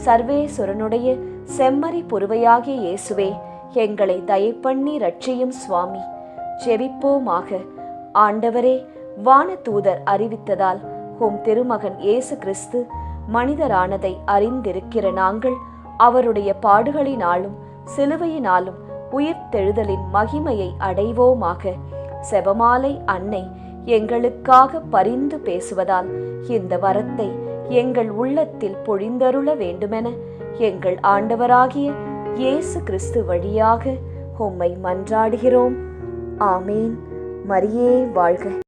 A: சர்வேஸ்வரனுடைய செம்மறி புருவையாகிய இயேசுவே எங்களை தயப்பண்ணி ரட்சியும் சுவாமி. ஜெபிப்போமாக. ஆண்டவரே, வானதூதர் அறிவித்ததால் உம் திருமகன் இயேசு கிறிஸ்து மனிதரானதை அறிந்திருக்கிற நாங்கள் அவருடைய பாடுகளினாலும் சிலுவையினாலும் உயிர்த்தெழுதலின் மகிமையை அடைவோமாக. செபமாலை அன்னை எங்களுக்காக பரிந்து பேசுவதால் இந்த வரத்தை எங்கள் உள்ளத்தில் பொழிந்தருள வேண்டுமென எங்கள் ஆண்டவராகிய இயேசு கிறிஸ்து வழியாக உம்மை மன்றாடுகிறோம். ஆமேன். மரியே வாழ்க.